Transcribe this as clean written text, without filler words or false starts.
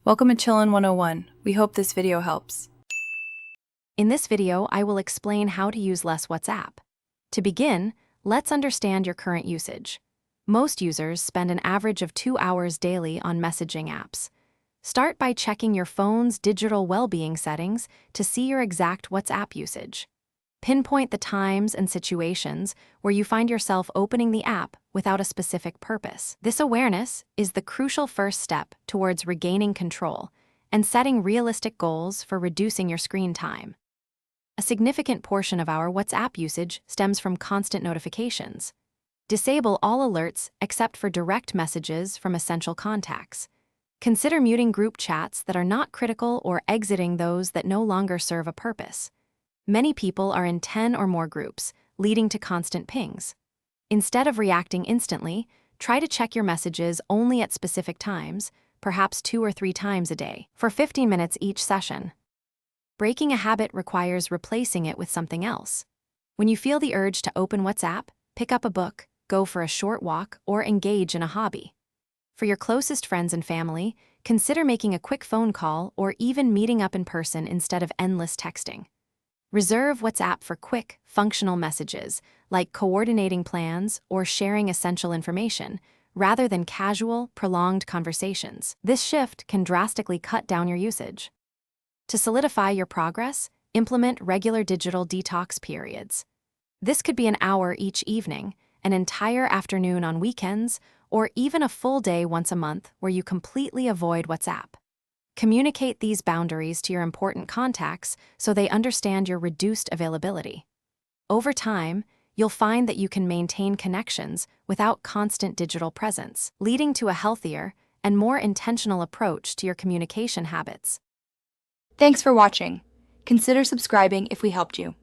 Welcome to Chillin' 101. We hope this video helps. In this video, I will explain how to use less WhatsApp. To begin, let's understand your current usage. Most users spend an average of 2 hours daily on messaging apps. Start by checking your phone's digital well-being settings to see your exact WhatsApp usage. Pinpoint the times and situations where you find yourself opening the app without a specific purpose. This awareness is the crucial first step towards regaining control and setting realistic goals for reducing your screen time. A significant portion of our WhatsApp usage stems from constant notifications. Disable all alerts except for direct messages from essential contacts. Consider muting group chats that are not critical or exiting those that no longer serve a purpose. Many people are in 10 or more groups, leading to constant pings. Instead of reacting instantly, try to check your messages only at specific times, perhaps 2 or 3 times a day, for 15 minutes each session. Breaking a habit requires replacing it with something else. When you feel the urge to open WhatsApp, pick up a book, go for a short walk, or engage in a hobby. For your closest friends and family, consider making a quick phone call or even meeting up in person instead of endless texting. Reserve WhatsApp for quick, functional messages, like coordinating plans or sharing essential information, rather than casual, prolonged conversations. This shift can drastically cut down your usage. To solidify your progress, implement regular digital detox periods. This could be an hour each evening, an entire afternoon on weekends, or even a full day once a month where you completely avoid WhatsApp. Communicate these boundaries to your important contacts so they understand your reduced availability. Over time, you'll find that you can maintain connections without constant digital presence, leading to a healthier and more intentional approach to your communication habits. Thanks for watching. Consider subscribing if we helped you.